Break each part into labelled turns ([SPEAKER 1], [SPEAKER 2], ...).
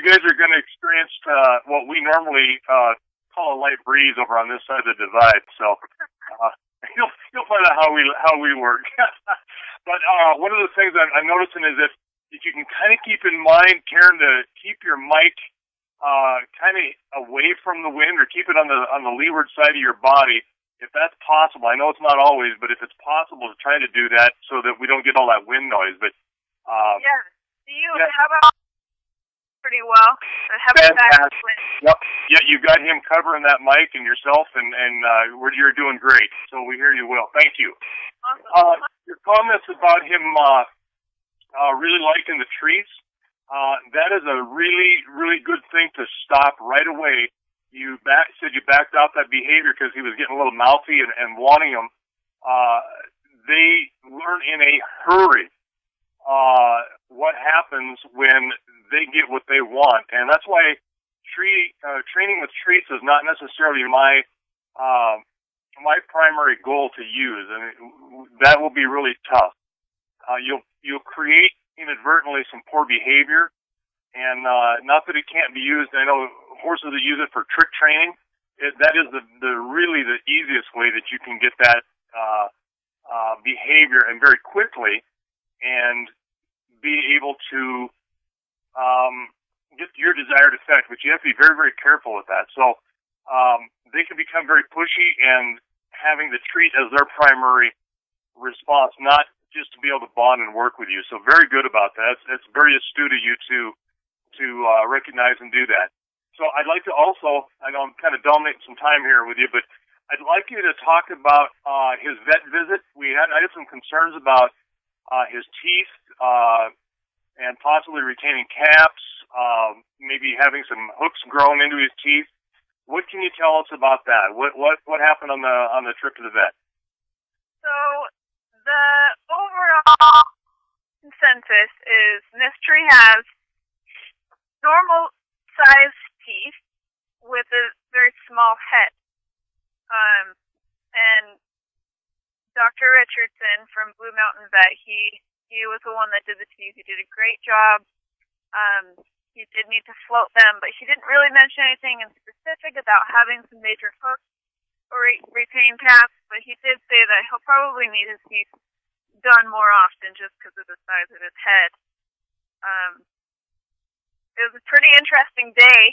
[SPEAKER 1] guys are going to experience what we normally call a light breeze over on this side of the divide. So you'll find out how we work. But one of the things I'm noticing is that if you can kind of keep in mind, Karen, to keep your mic kind of away from the wind, or keep it on the leeward side of your body, if that's possible. I know it's not always, but if it's possible, to try to do that so that we don't get all that wind noise. But
[SPEAKER 2] yeah, do you have a pretty well?
[SPEAKER 1] Fantastic. Yep. Yeah, you got him covering that mic and yourself, and you're doing great. So we hear you well. Thank you.
[SPEAKER 2] Awesome.
[SPEAKER 1] Your comments about him really liking the trees. That is a really, really good thing to stop right away. You said you backed out that behavior because he was getting a little mouthy and wanting them. They learn in a hurry what happens when they get what they want, and that's why training with treats is not necessarily my primary goal to use, and that will be really tough. You'll create inadvertently some poor behavior, and not that it can't be used. I know horses that use it for trick training. That is really the easiest way that you can get that behavior, and very quickly, and be able to get your desired effect. But you have to be very, very careful with that. So they can become very pushy and having the treat as their primary response, not just to be able to bond and work with you. So very good about that. It's very astute of you to recognize and do that. So I'd like to also, I know I'm kind of dominating some time here with you, but I'd like you to talk about his vet visit. I had some concerns about his teeth and possibly retaining caps, maybe having some hooks grown into his teeth. What can you tell us about that? What happened on the trip to the vet?
[SPEAKER 2] So the overall consensus is Mystery has normal sized teeth with a very small head. And Dr. Richardson from Blue Mountain Vet, he was the one that did the teeth. He did a great job. He did need to float them, but he didn't really mention anything in specific about having some major hooks or retain caps, but he did say that he'll probably need his teeth done more often just because of the size of his head. It was a pretty interesting day.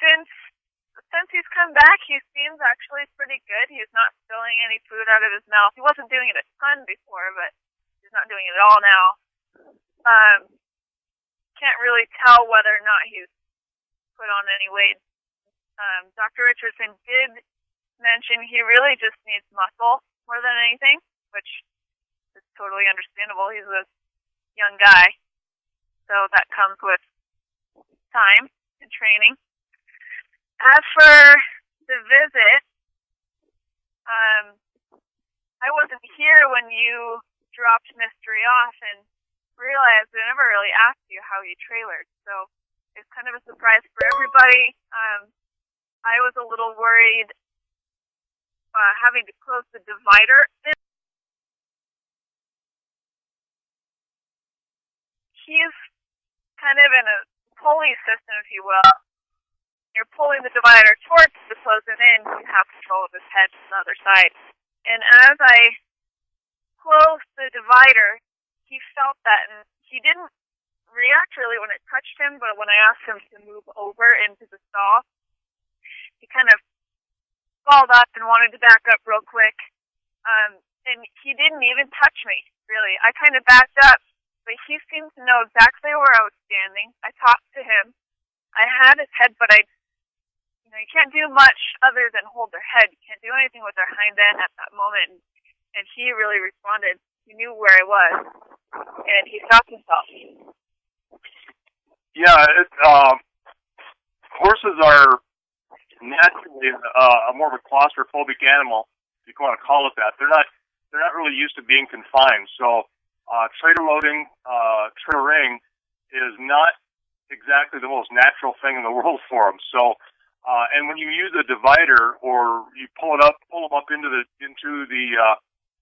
[SPEAKER 2] Since he's come back, he seems actually pretty good. He's not spilling any food out of his mouth. He wasn't doing it a ton before, but he's not doing it at all now. Can't really tell whether or not he's put on any weight. Dr. Richardson did mention he really just needs muscle more than anything, which is totally understandable. He's a young guy, so that comes with time and training. As for the visit, I wasn't here when you dropped Mystery off and realized I never really asked you how you trailered, so it's kind of a surprise for everybody. I was a little worried having to close the divider. He's kind of in a pulley system, if you will. You're pulling the divider towards to close it in, you have control of his head to the other side. And as I closed the divider, he felt that, and he didn't react really when it touched him, but when I asked him to move over into the stall, he kind of balled up and wanted to back up real quick. And he didn't even touch me, really. I kind of backed up, but he seemed to know exactly where I was standing. I talked to him. I had his head, but you can't do much other than hold their head. You can't do anything with their hind end at that moment. And he really responded. He knew where I was, and he stopped himself.
[SPEAKER 1] Yeah, horses are naturally more of a claustrophobic animal, if you want to call it that. They're not really used to being confined. So trailer loading, trailering is not exactly the most natural thing in the world for them. So, and when you use a divider or you pull them up into the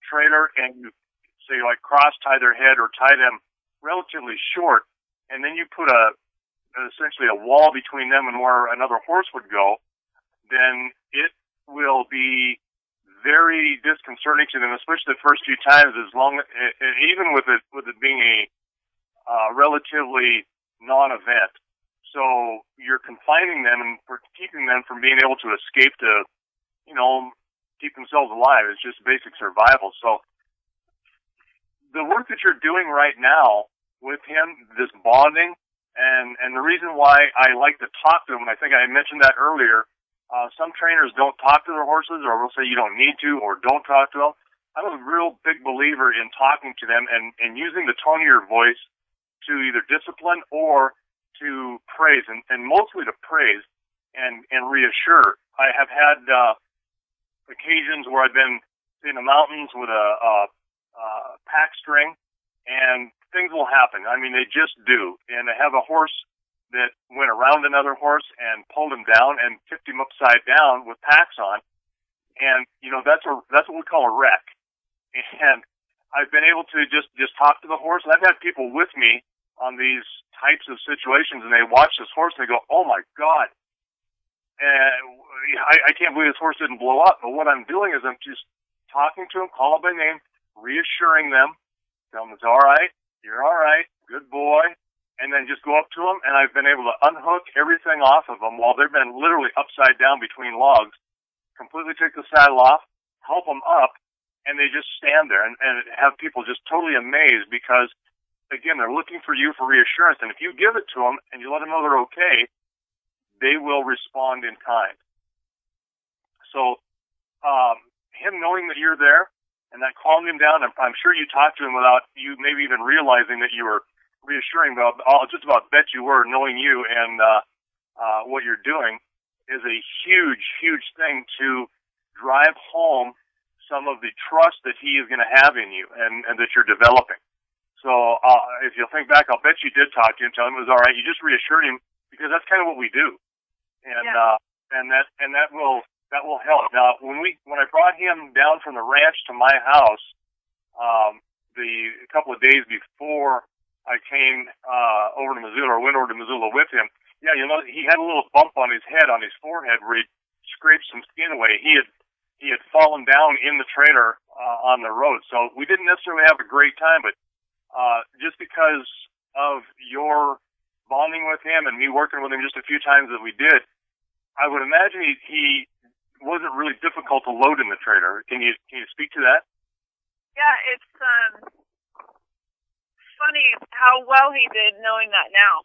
[SPEAKER 1] trailer, and you say like cross tie their head or tie them relatively short, and then you put essentially a wall between them and where another horse would go, then it will be very disconcerting to them, especially the first few times. Even with it being a relatively non-event. So you're confining them and keeping them from being able to escape to, keep themselves alive. It's just basic survival. So the work that you're doing right now with him, this bonding, and the reason why I like to talk to him, I think I mentioned that earlier, some trainers don't talk to their horses, or will say you don't need to, or don't talk to them. I'm a real big believer in talking to them and using the tone of your voice to either discipline or to praise, and mostly to praise and reassure. I have had occasions where I've been in the mountains with a pack string, and things will happen. I mean, they just do. And I have a horse that went around another horse and pulled him down and tipped him upside down with packs on. And, that's what we call a wreck. And I've been able to just talk to the horse. And I've had people with me on these types of situations, and they watch this horse and they go, "Oh my God. And I can't believe this horse didn't blow up." But what I'm doing is I'm just talking to them, call them by name, reassuring them, tell them it's all right, you're all right, good boy, and then just go up to them, and I've been able to unhook everything off of them while they've been literally upside down between logs, completely take the saddle off, help them up, and they just stand there and have people just totally amazed because, again, they're looking for you for reassurance, and if you give it to them and you let them know they're okay, they will respond in kind. So him knowing that you're there and that calmed him down, I'm sure you talked to him without you maybe even realizing that you were reassuring, but I'll just about bet you were, knowing you and what you're doing is a huge, huge thing to drive home some of the trust that he is going to have in you and that you're developing. So if you'll think back, I'll bet you did talk to him, tell him it was all right. You just reassured him because that's kind of what we do, and that will help. Now, when I brought him down from the ranch to my house, a couple of days before I came over to Missoula, or went over to Missoula with him, he had a little bump on his head, on his forehead, where he scraped some skin away. He had fallen down in the trailer on the road, so we didn't necessarily have a great time, but just because of your bonding with him and me working with him just a few times that we did, I would imagine he wasn't really difficult to load in the trailer. Can you speak to that?
[SPEAKER 2] Yeah, it's funny how well he did knowing that now.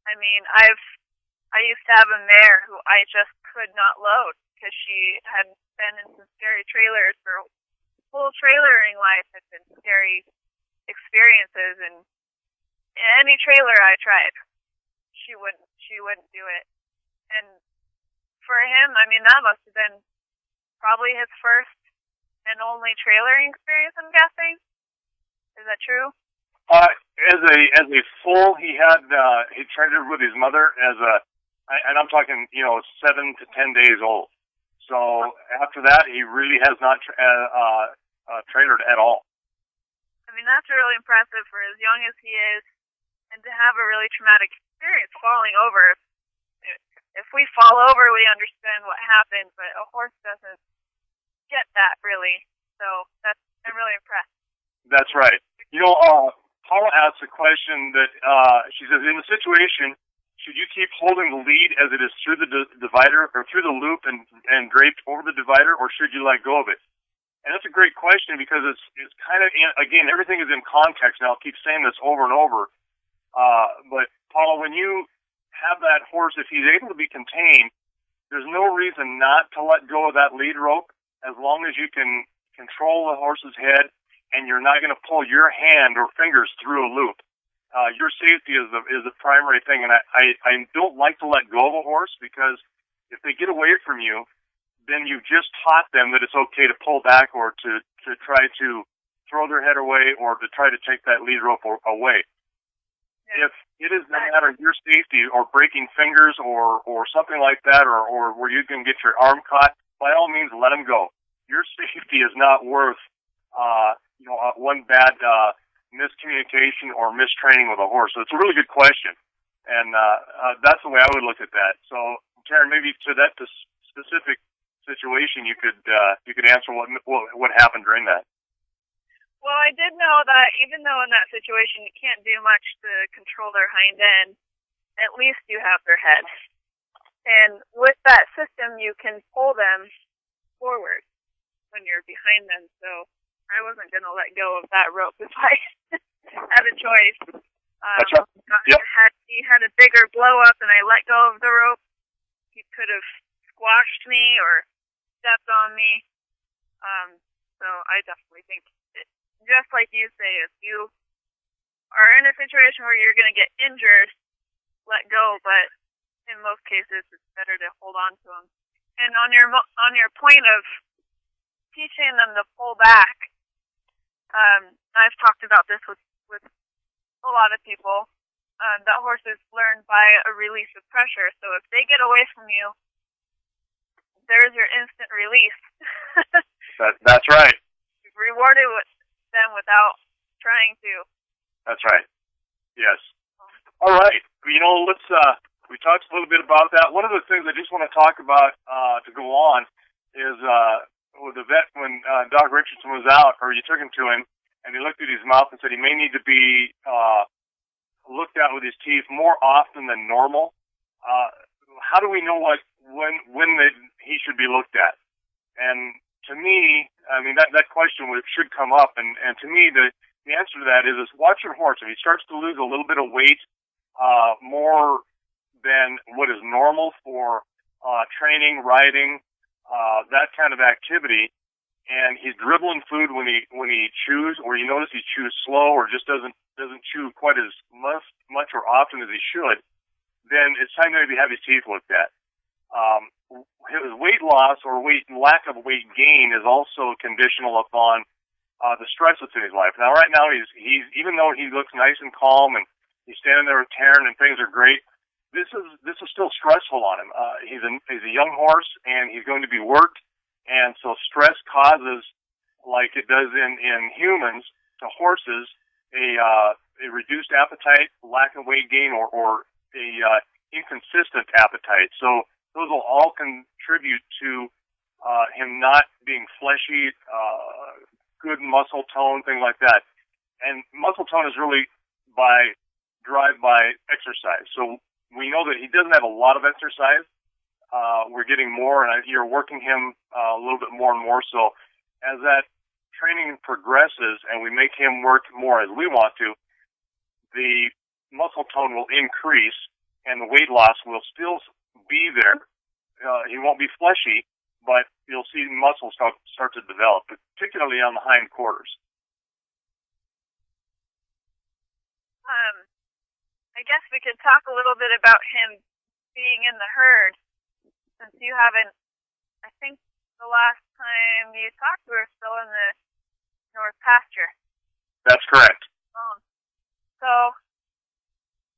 [SPEAKER 2] I mean, I used to have a mare who I just could not load because she had been in some scary trailers. Her whole trailering life had been scary experiences, and any trailer I tried, she wouldn't do it. And for him, I mean, that must have been probably his first and only trailering experience, I'm guessing. Is that true?
[SPEAKER 1] As a foal, he trained her with his mother and I'm talking, 7 to 10 days old. So after that, he really has not trailered at all.
[SPEAKER 2] I mean, that's really impressive for as young as he is, and to have a really traumatic experience falling over. If we fall over, we understand what happened, but a horse doesn't get that, really. So I'm really impressed.
[SPEAKER 1] That's right. Paula asked a question that she says, in the situation, should you keep holding the lead as it is through the divider or through the loop and draped over the divider, or should you let go of it? And that's a great question because it's kind of, again, everything is in context. Now, I'll keep saying this over and over. But, Paula, when you have that horse, if he's able to be contained, there's no reason not to let go of that lead rope as long as you can control the horse's head and you're not going to pull your hand or fingers through a loop. Your safety is the primary thing. And I don't like to let go of a horse because if they get away from you, then you just taught them that it's okay to pull back or to try to throw their head away or to try to take that lead rope away. Yeah. If it is no matter your safety or breaking fingers or something like that or where you can get your arm caught, by all means, let them go. Your safety is not worth, one bad miscommunication or mistraining with a horse? So it's a really good question, and that's the way I would look at that. So, Taryn, maybe to that specific situation, you could answer what happened during that.
[SPEAKER 2] Well, I did know that even though in that situation you can't do much to control their hind end, at least you have their head. And with that system, you can pull them forward when you're behind them. So I wasn't going to let go of that rope if I had a choice.
[SPEAKER 1] That's right. Yep.
[SPEAKER 2] He had a bigger blow up and I let go of the rope, he could have squashed me or stepped on me. So I definitely think, just like you say, if you are in a situation where you're going to get injured, let go. But in most cases, it's better to hold on to them. And on your point of teaching them to pull back, I've talked about this with a lot of people. That horses learn by a release of pressure. So if they get away from you, there's your instant release.
[SPEAKER 1] That's right.
[SPEAKER 2] You've rewarded them without trying to.
[SPEAKER 1] That's right. Yes. All right. Let's. We talked a little bit about that. One of the things I just want to talk about to go on is with the vet when Doc Richardson was out, or you took him to him, and he looked at his mouth and said he may need to be looked at with his teeth more often than normal. How do we know when he should be looked at? And to me, I mean that question should come up, and to me the answer to that is watch your horse. If he starts to lose a little bit of weight, more than what is normal for training, riding, that kind of activity, and he's dribbling food when he chews, or you notice he chews slow, or just doesn't chew quite as much or often as he should, then it's time to maybe have his teeth looked at. His weight loss or lack of weight gain is also conditional upon the stress that's in his life. Now, right now, he's even though he looks nice and calm and he's standing there with Taryn and things are great, this is still stressful on him. He's a young horse and he's going to be worked, and so stress causes, like it does in humans, to horses, a reduced appetite, lack of weight gain, or a inconsistent appetite. So those will all contribute to him not being fleshy, good muscle tone, things like that. And muscle tone is really driven by exercise. So we know that he doesn't have a lot of exercise. We're getting more, and you're working him a little bit more and more. So as that training progresses and we make him work more as we want to, the muscle tone will increase and the weight loss will still be there. He won't be fleshy, but you'll see muscle start to develop, particularly on the hind quarters.
[SPEAKER 2] I guess we could talk a little bit about him being in the herd, since you haven't. I think the last time you talked, we were still in the North Pasture.
[SPEAKER 1] That's correct.
[SPEAKER 2] So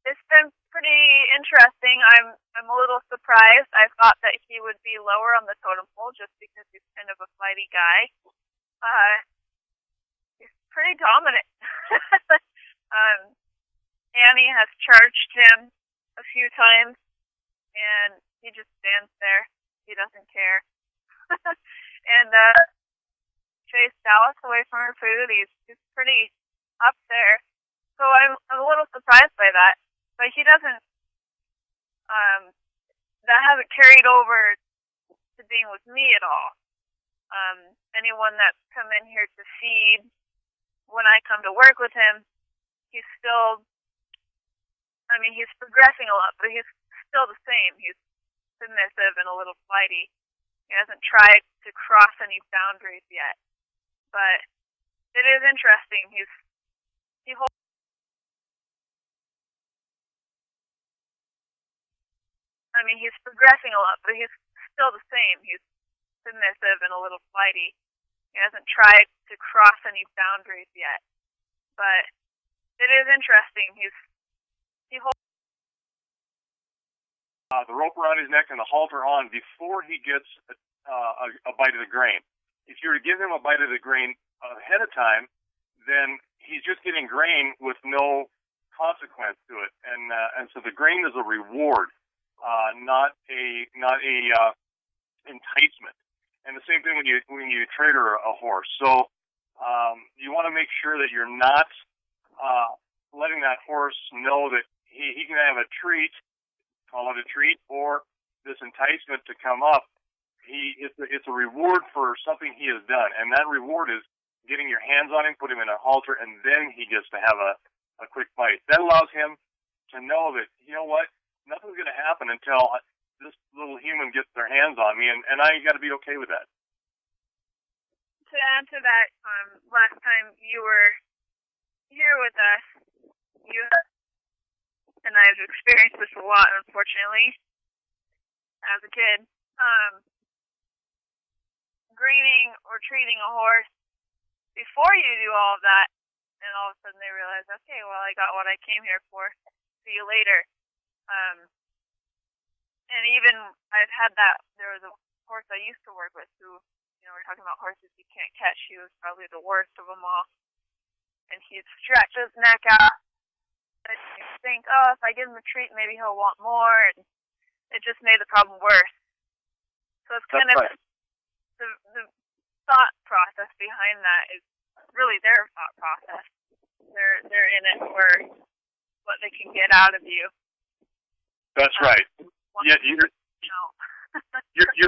[SPEAKER 2] it's been pretty interesting. I'm a little surprised. I thought that he would be lower on the totem pole just because he's kind of a flighty guy. He's pretty dominant. Annie has charged him a few times, and he just stands there. He doesn't care. And chased Dallas away from her food. He's pretty up there. So I'm a little surprised by that. But he doesn't, that hasn't carried over to being with me at all. Anyone that's come in here to feed, when I come to work with him, he's still, he's progressing a lot, but he's still the same. He's submissive and a little flighty. He hasn't tried to cross any boundaries yet. But it is interesting. He holds. He's progressing a lot, but he's still the same. He's submissive and a little flighty. He hasn't tried to cross any boundaries yet. But it is interesting. He holds
[SPEAKER 1] the rope around his neck and the halter on before he gets a bite of the grain. If you were to give him a bite of the grain ahead of time, then he's just getting grain with no consequence to it, and so the grain is a reward, not a enticement. And the same thing when you trader a horse. So you want to make sure that you're not letting that horse know that he can have a treat, call it a treat, or this enticement to come up. It's a reward for something he has done, and that reward is getting your hands on him, put him in a halter, and then he gets to have a quick bite. That allows him to know that, you know what, nothing's going to happen until this little human gets their hands on me, and I got to be okay with that.
[SPEAKER 2] To add to that, last time you were here with us, you and I've experienced this a lot, unfortunately, as a kid. Greening or treating a horse before you do all of that, and all of a sudden they realize, okay, well, I got what I came here for. See you later. And even I've had that. There was a horse I used to work with who, we're talking about horses you can't catch. He was probably the worst of them all. And he'd stretch his neck out. And you think, if I give him a treat, maybe he'll want more. And it just made the problem worse. So it's kind of
[SPEAKER 1] right.
[SPEAKER 2] The thought process behind that is really their thought process. They're in it for what they can get out of you.
[SPEAKER 1] That's right. Yeah, you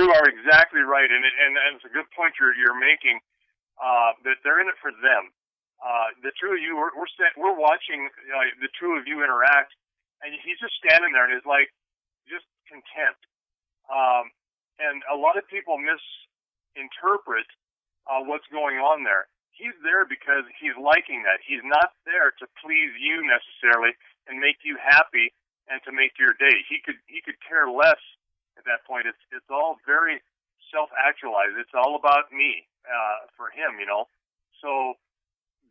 [SPEAKER 1] are exactly right, and it's a good point you're making. That they're in it for them. The two of you, we're watching the two of you interact, and he's just standing there and is like just content. And a lot of people misinterpret what's going on there. He's there because he's liking that. He's not there to please you necessarily and make you happy and to make your day. He could care less at that point. It's all very self-actualized. It's all about me for him, So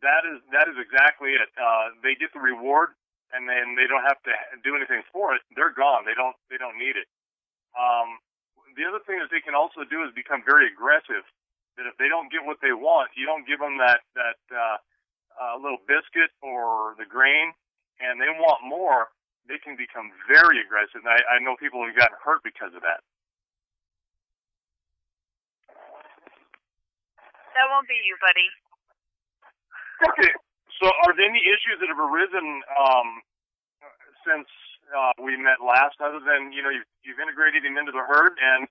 [SPEAKER 1] that is exactly it. They get the reward, and then they don't have to do anything for it. They're gone. They don't need it. The other thing that they can also do is become very aggressive. That if they don't get what they want, you don't give them that little biscuit or the grain, and they want more, they can become very aggressive. And I know people who've gotten hurt because of that.
[SPEAKER 2] That won't be you, buddy.
[SPEAKER 1] Okay. So are there any issues that have arisen since we met last, other than, you've integrated him into the herd and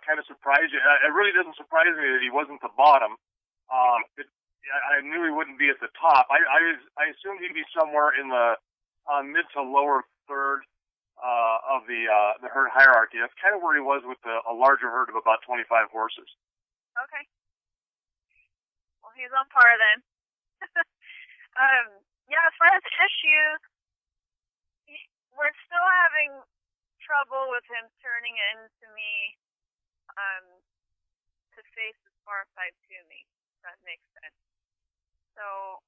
[SPEAKER 1] kind of surprised you? It really doesn't surprise me that he wasn't the bottom. I knew he wouldn't be at the top. I assumed he'd be somewhere in the mid to lower third of the herd hierarchy. That's kind of where he was with a larger herd of about 25 horses.
[SPEAKER 2] Okay. Well, he's on par then. As far as issues, we're still having trouble with him turning into me to face his far side to me, if that makes sense. So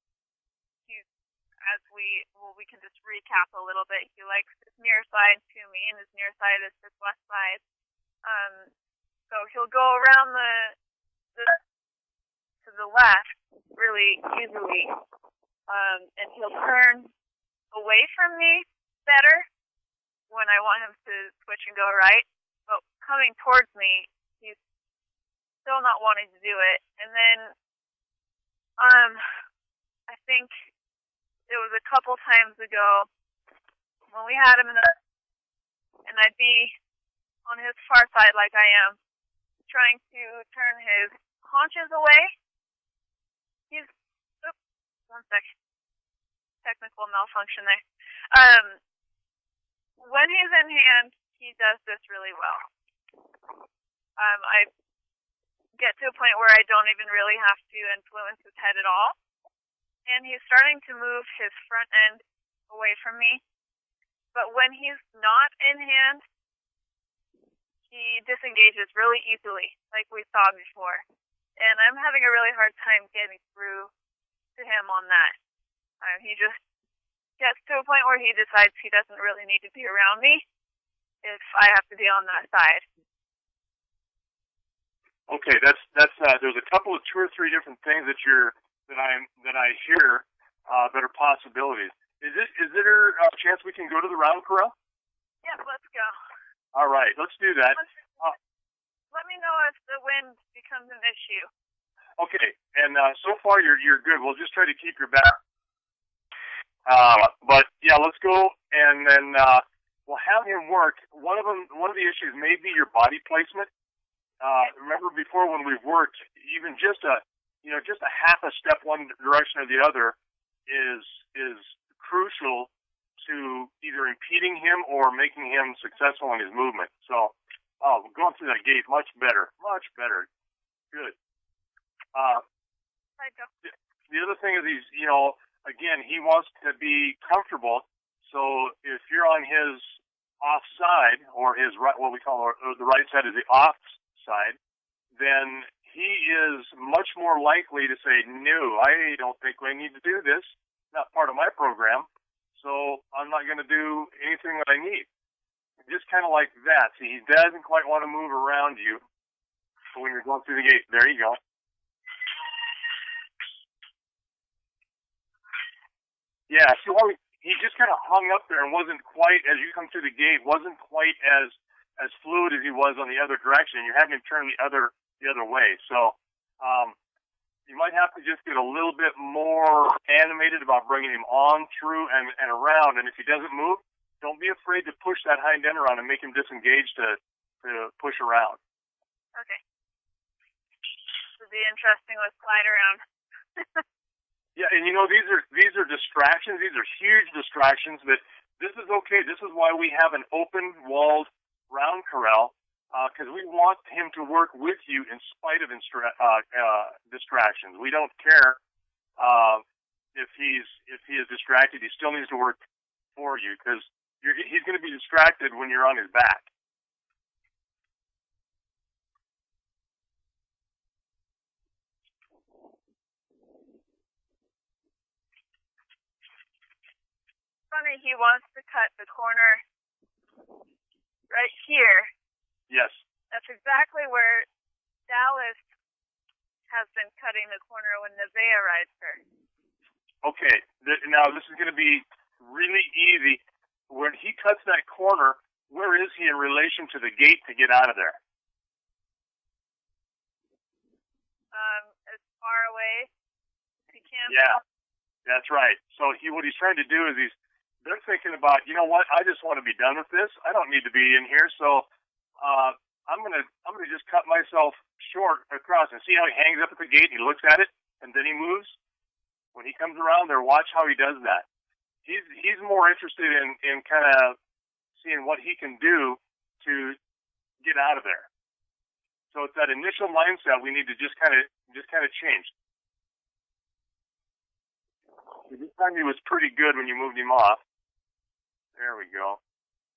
[SPEAKER 2] we can just recap a little bit. He likes his near side to me, and his near side is his west side. So he'll go around to the left really easily, and he'll turn away from me better when I want him to switch and go right. But coming towards me, he's still not wanting to do it. And then I think it was a couple times ago when we had him and I'd be on his far side like I am, trying to turn his haunches away. One sec. Technical malfunction there. When he's in hand, he does this really well. I get to a point where I don't even really have to influence his head at all. And he's starting to move his front end away from me. But when he's not in hand, he disengages really easily, like we saw before. And I'm having a really hard time getting through to him on that. He just gets to a point where he decides he doesn't really need to be around me if I have to be on that side.
[SPEAKER 1] Okay, that's there's a couple of 2 or 3 different things that I hear that are possibilities. Is there a chance we can go to the round corral?
[SPEAKER 2] Yeah, let's go.
[SPEAKER 1] All right, let's do that.
[SPEAKER 2] Let me know if the wind becomes an issue.
[SPEAKER 1] Okay, and so far you're good. We'll just try to keep your back. But yeah, let's go, and then we'll have him work. One of the issues may be your body placement. Remember before when we've worked, even just a half a step one direction or the other is crucial to either impeding him or making him successful in his movement. So, going through that gate, much better. Good. The other thing is again, he wants to be comfortable. So if you're on his off side, or his right, what we call the right side is the off side, then he is much more likely to say, no, I don't think I need to do this. Not part of my program. So I'm not going to do anything that I need. Just kind of like that. See, he doesn't quite want to move around you when you're going through the gate. There you go. Yeah, so he just kind of hung up there and wasn't quite, as you come through the gate, wasn't quite as fluid as he was on the other direction. You're having him turn the other way. So you might have to just get a little bit more animated about bringing him on, through, and around. And if he doesn't move, don't be afraid to push that hind end around and make him disengage to push around.
[SPEAKER 2] Okay. This will be interesting with slide around.
[SPEAKER 1] Yeah, and these are distractions. These are huge distractions. But this is okay. This is why we have an open walled round corral, because we want him to work with you in spite of distractions. We don't care if he is distracted. He still needs to work for you, because he's going to be distracted when you're on his back.
[SPEAKER 2] Funny, he wants to cut the corner right here.
[SPEAKER 1] Yes.
[SPEAKER 2] That's exactly where Dallas has been cutting the corner when Nevaeh rides her.
[SPEAKER 1] Okay, now this is going to be really easy. When he cuts that corner, where is he in relation to the gate to get out of there?
[SPEAKER 2] As far away as he can.
[SPEAKER 1] Yeah, that's right. So what he's trying to do is they're thinking about, you know what, I just want to be done with this. I don't need to be in here, so I'm gonna just cut myself short across, and see how he hangs up at the gate and he looks at it and then he moves. When he comes around there, watch how he does that. He's more interested in kind of seeing what he can do to get out of there. So it's that initial mindset we need to just kind of change. This time he was pretty good when you moved him off. There we go.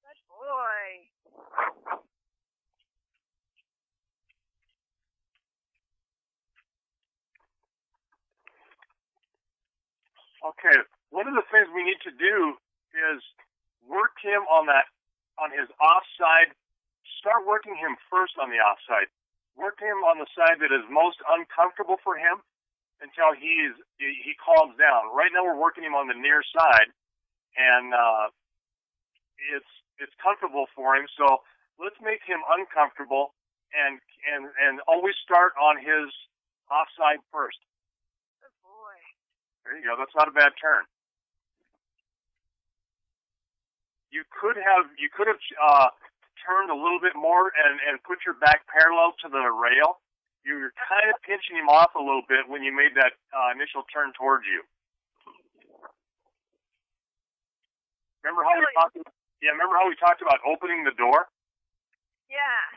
[SPEAKER 2] Good boy.
[SPEAKER 1] Okay, one of the things we need to do is work him on his offside. Start working him first on the offside. Work him on the side that is most uncomfortable for him until he calms down. Right now we're working him on the near side, and it's comfortable for him. So let's make him uncomfortable and always start on his offside first.
[SPEAKER 2] Good boy.
[SPEAKER 1] There you go. That's not a bad turn. You could have turned a little bit more and put your back parallel to the rail. You were kind of pinching him off a little bit when you made that initial turn towards you. Remember how we talked about opening the door?
[SPEAKER 2] Yeah.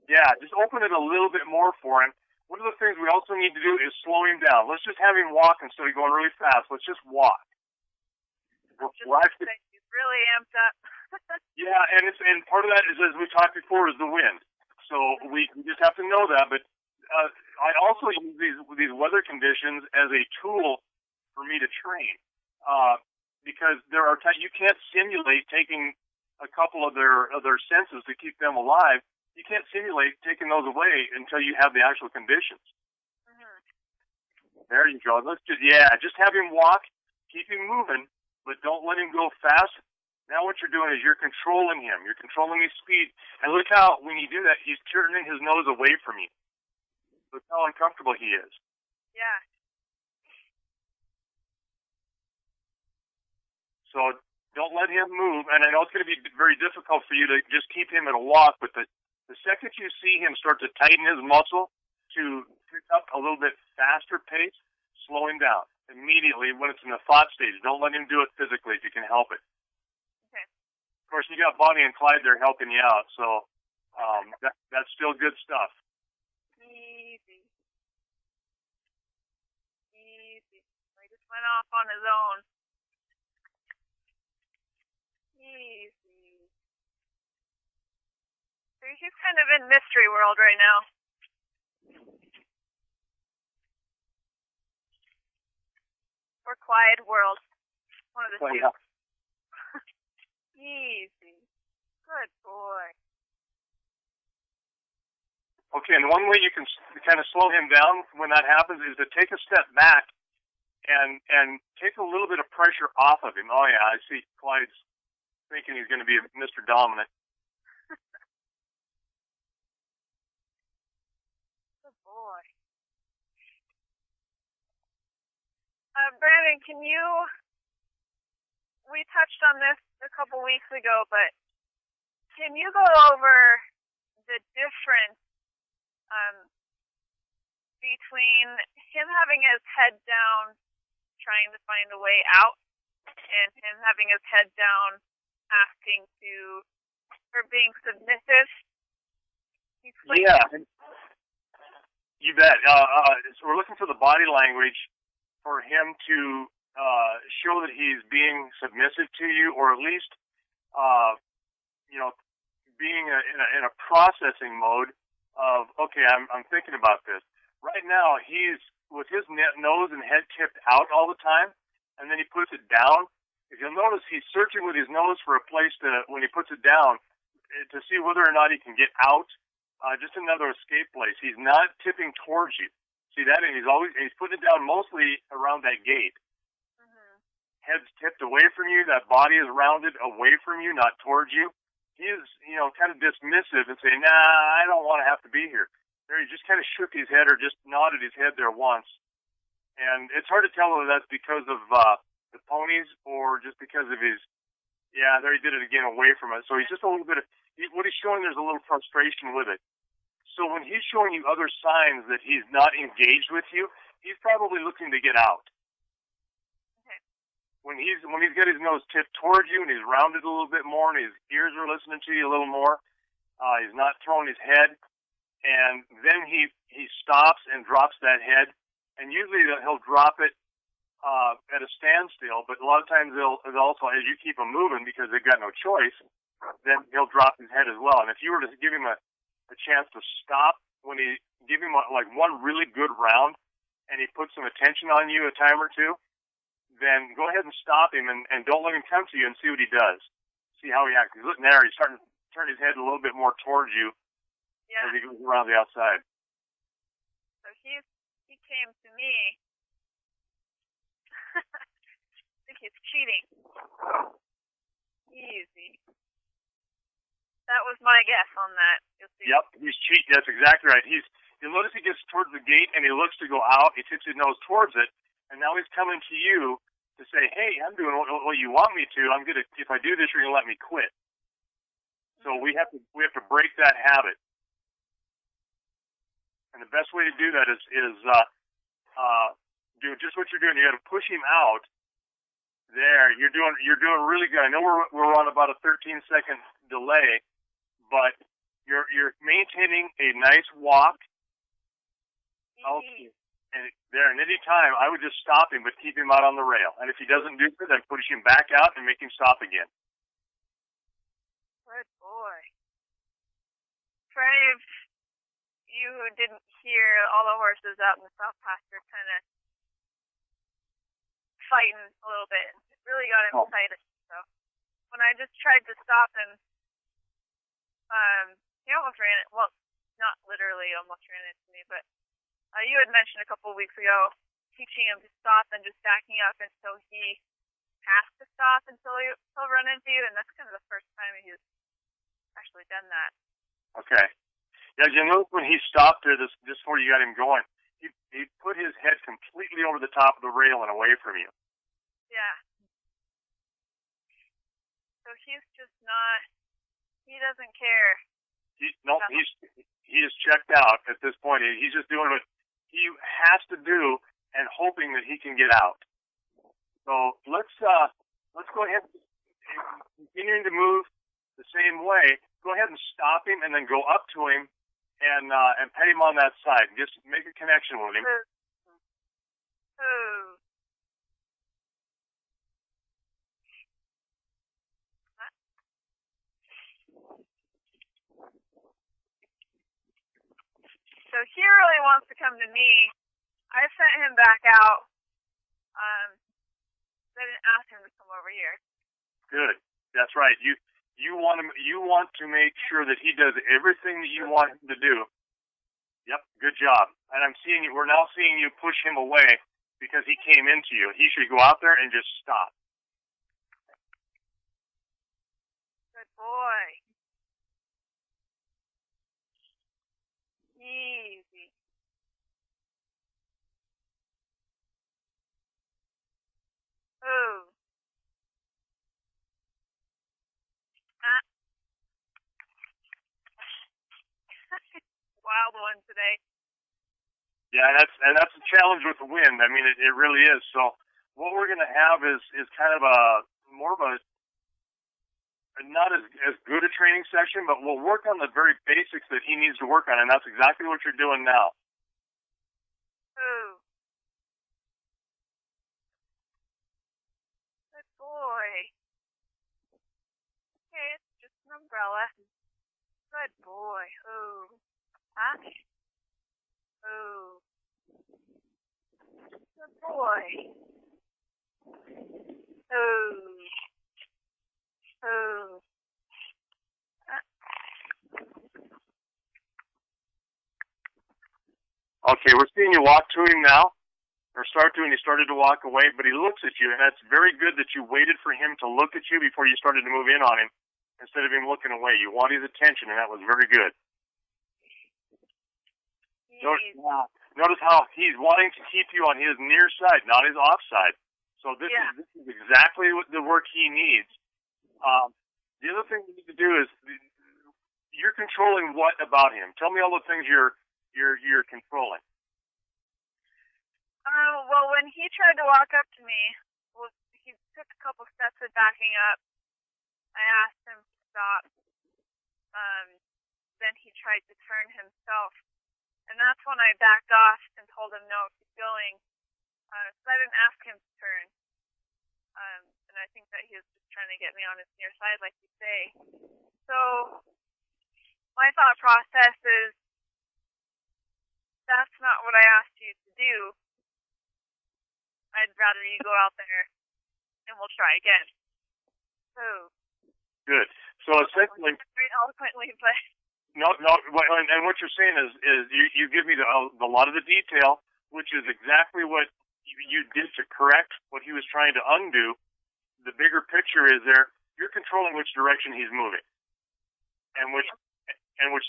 [SPEAKER 1] Yeah, just open it a little bit more for him. One of the things we also need to do is slow him down. Let's just have him walk instead of going really fast. Let's just walk.
[SPEAKER 2] He's really amped up.
[SPEAKER 1] Yeah, and part of that is, as we talked before, is the wind. So we just have to know that. But I also use these weather conditions as a tool for me to train, because there are times you can't simulate taking a couple of their senses to keep them alive. You can't simulate taking those away until you have the actual conditions. Mm-hmm. There you go. Let's just have him walk. keep him moving, but don't let him go fast. Now what you're doing is you're controlling him. You're controlling his speed. And look how, when you do that, he's turning his nose away from you. Look how uncomfortable he is.
[SPEAKER 2] Yeah.
[SPEAKER 1] So don't let him move. And I know it's going to be very difficult for you to just keep him at a walk, but the second you see him start to tighten his muscle to pick up a little bit faster pace, slow him down immediately when it's in the thought stage. Don't let him do it physically if you can help it.
[SPEAKER 2] Okay.
[SPEAKER 1] Of course, you got Bonnie and Clyde there helping you out, so that's still good stuff.
[SPEAKER 2] Easy. Easy. He just went off on his own. Easy. So he's kind of in mystery world right now. Or quiet world. One of the two.
[SPEAKER 1] Yeah.
[SPEAKER 2] Easy. Good boy.
[SPEAKER 1] Okay, and one way you can kind of slow him down when that happens is to take a step back and take a little bit of pressure off of him. Oh, yeah, I see Clyde's thinking he's going to be Mr. Dominant.
[SPEAKER 2] Good boy. Brandon, we touched on this a couple weeks ago, but can you go over the difference between him having his head down, trying to find a way out, and him having his head down, asking or being submissive?
[SPEAKER 1] Yeah, you bet. So we're looking for the body language for him to show that he's being submissive to you, or at least, being in a processing mode of, okay, I'm thinking about this. Right now, he's with his nose and head tipped out all the time, and then he puts it down. If you'll notice, he's searching with his nose for a place when he puts it down, to see whether or not he can get out, just another escape place. He's not tipping towards you. See that? And he's putting it down mostly around that gate.
[SPEAKER 2] Mm-hmm.
[SPEAKER 1] Head's tipped away from you. That body is rounded away from you, not towards you. He is, kind of dismissive and saying, nah, I don't want to have to be here. There, he just kind of shook his head or just nodded his head there once. And it's hard to tell whether that's because of the ponies or just because of his, there he did it again away from it. So he's just a little bit of, what he's showing, there's a little frustration with it. So when he's showing you other signs that he's not engaged with you, he's probably looking to get out.
[SPEAKER 2] Okay.
[SPEAKER 1] When he's got his nose tipped towards you and he's rounded a little bit more and his ears are listening to you a little more, he's not throwing his head, and then he stops and drops that head, and usually he'll drop it at a standstill, but a lot of times they'll also, as you keep him moving because they've got no choice, then he'll drop his head as well. And if you were to give him a chance to stop, when he give him one really good round and he puts some attention on you a time or two, then go ahead and stop him and don't let him come to you and see what he does. See how he acts. He's looking there, he's starting to turn his head a little bit more towards you as he goes around the outside.
[SPEAKER 2] So he came to me. I think he's cheating. Easy. That was my guess on that. You'll see.
[SPEAKER 1] Yep, he's cheating. That's exactly right. You'll notice he gets towards the gate and he looks to go out. He tips his nose towards it, and now he's coming to you to say, "Hey, I'm doing what you want me to. I'm gonna. If I do this, you're gonna let me quit." So we have to break that habit. And the best way to do that is do just what you're doing. You got to push him out. There, you're doing really good. I know we're on about a 13-second delay, but you're maintaining a nice walk. Okay. And there, and any time I would just stop him, but keep him out on the rail. And if he doesn't do so, then push him back out and make him stop again.
[SPEAKER 2] Good boy. For any of you who didn't hear, all the horses out in the south pasture kind of fighting a little bit. It really got him excited. So when I just tried to stop him, he almost ran it. Well, not literally almost ran into me, but you had mentioned a couple of weeks ago teaching him to stop and just backing up until he has to stop until he'll run into you, and that's kind of the first time he's actually done that.
[SPEAKER 1] Okay. Yeah, you know when he stopped there just before you got him going, he put his head completely over the top of the rail and away from you.
[SPEAKER 2] Yeah. So he's just not. He doesn't care.
[SPEAKER 1] He is checked out at this point. He's just doing what he has to do and hoping that he can get out. So let's go ahead, continuing to move the same way. Go ahead and stop him, and then go up to him and pet him on that side. Just make a connection with him.
[SPEAKER 2] So he really wants to come to me. I sent him back out. I didn't ask him to come over here. Good.
[SPEAKER 1] That's right. You want to make sure that he does everything that you want him to do. Yep. Good job. And we're now seeing you push him away because he came into you. He should go out there and just stop.
[SPEAKER 2] Good boy. Easy. Ooh. Wild one today.
[SPEAKER 1] Yeah, and that's a challenge with the wind. I mean, it really is. So what we're going to have is kind of more of a not as good a training session, but we'll work on the very basics that he needs to work on, and that's exactly what you're doing now.
[SPEAKER 2] Ooh. Good boy. Okay, it's just an umbrella. Good boy. Ooh. Huh? Ooh. Good boy. Ooh. Ooh.
[SPEAKER 1] Okay, we're seeing you walk to him now, or start to, and he started to walk away, but he looks at you, and that's very good that you waited for him to look at you before you started to move in on him, instead of him looking away. You want his attention, and that was very good. Notice how he's wanting to keep you on his near side, not his off side. So this is exactly what the work he needs. The other thing we need to do is you're controlling what about him? Tell me all the things you're controlling.
[SPEAKER 2] Well, when he tried to walk up to me, he took a couple steps of backing up. I asked him to stop. Then he tried to turn himself. And that's when I backed off and told him, no, keep going. So I didn't ask him to turn. And I think that he was just trying to get me on his near side, like you say. So my thought process is, that's not what I asked you to do. I'd rather you go out there and we'll try again. So.
[SPEAKER 1] Good. So essentially.
[SPEAKER 2] Very eloquently, but.
[SPEAKER 1] No, and what you're saying is you give me a lot of the detail, which is exactly what you did to correct what he was trying to undo. The bigger picture is there. You're controlling which direction he's moving, and which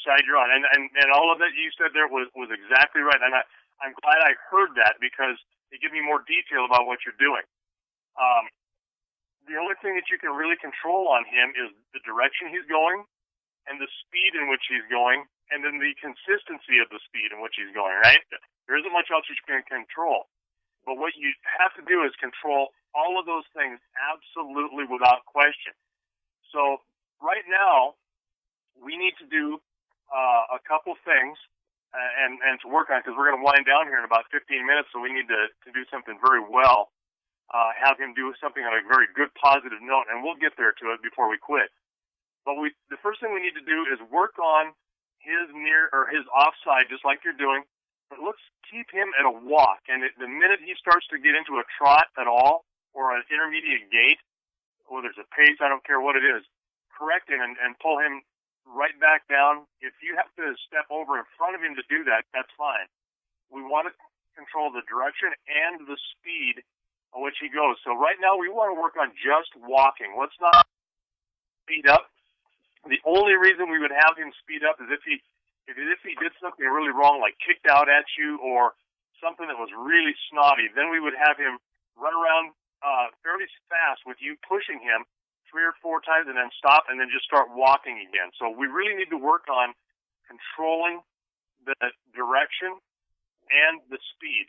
[SPEAKER 1] side you're on, and all of that you said there was exactly right. And I'm glad I heard that because it gives me more detail about what you're doing. The only thing that you can really control on him is the direction he's going, and the speed in which he's going, and then the consistency of the speed in which he's going, right? There isn't much else you can control. But what you have to do is control all of those things absolutely without question. So right now, we need to do a couple things and to work on, because we're going to wind down here in about 15 minutes, so we need to do something very well, have him do something on a very good positive note, and we'll get there to it before we quit. But the first thing we need to do is work on his near or his offside, just like you're doing. But let's keep him at a walk. And the minute he starts to get into a trot at all, or an intermediate gait, whether it's a pace, I don't care what it is, correct him and pull him right back down. If you have to step over in front of him to do that, that's fine. We want to control the direction and the speed at which he goes. So right now we want to work on just walking. Let's not speed up. The only reason we would have him speed up is if he did something really wrong, like kicked out at you or something that was really snotty. Then we would have him run around fairly fast with you pushing him 3 or 4 times and then stop and then just start walking again. So we really need to work on controlling the direction and the speed,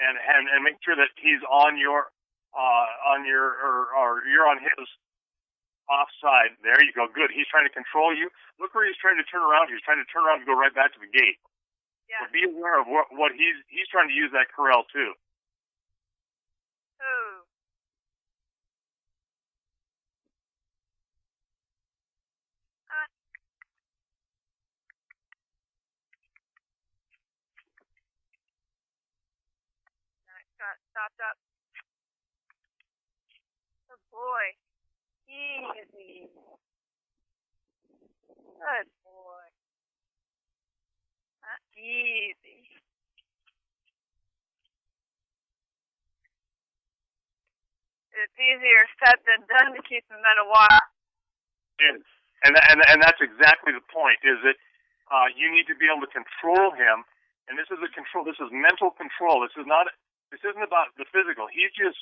[SPEAKER 1] and make sure that he's on your or you're on his offside. There you go. Good. He's trying to control you. Look where he's trying to turn around. He's trying to turn around to go right back to the gate.
[SPEAKER 2] Yeah.
[SPEAKER 1] So be aware of what he's trying to use that corral too.
[SPEAKER 2] Ooh. Got stopped up. Good boy. Easy. Good boy. Easy. It's easier said than done to keep them at a walk.
[SPEAKER 1] Yes. And that's exactly the point, is that you need to be able to control him. And this is this is mental control. This isn't about the physical. He's just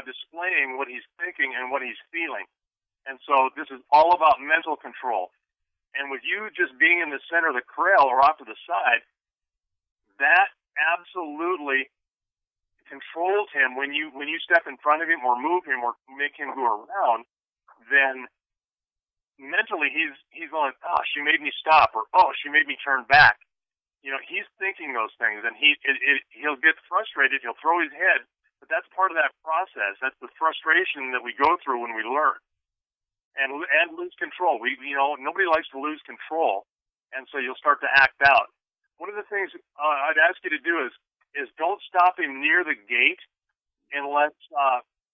[SPEAKER 1] displaying what he's thinking and what he's feeling. And so this is all about mental control. And with you just being in the center of the corral or off to the side, that absolutely controls him. When you step in front of him or move him or make him go around, then mentally he's going, oh, she made me stop, or oh, she made me turn back. You know, he's thinking those things, and he'll get frustrated. He'll throw his head, but that's part of that process. That's the frustration that we go through when we learn, and lose control. Nobody likes to lose control, and so you'll start to act out. One of the things I'd ask you to do is don't stop him near the gate unless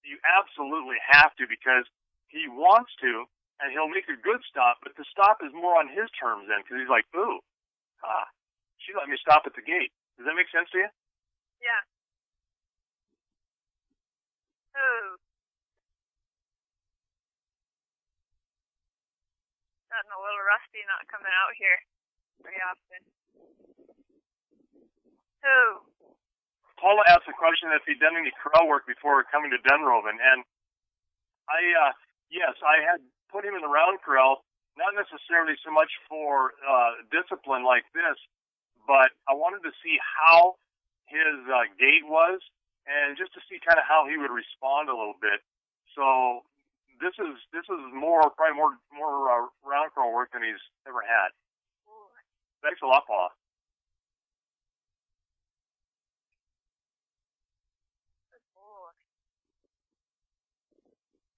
[SPEAKER 1] you absolutely have to, because he wants to, and he'll make a good stop. But the stop is more on his terms then, because he's like, ooh, she let me stop at the gate. Does that make sense to you?
[SPEAKER 2] Yeah. Ooh. Gotten a little rusty not coming out here very often. Ooh.
[SPEAKER 1] Paula asked the question if he'd done any corral work before coming to Dunrovin, and yes, I had put him in the round corral, not necessarily so much for discipline like this, but I wanted to see how his gait was, and just to see kind of how he would respond a little bit. So this is probably more round corral work than he's ever had. Thanks a lot, Paula.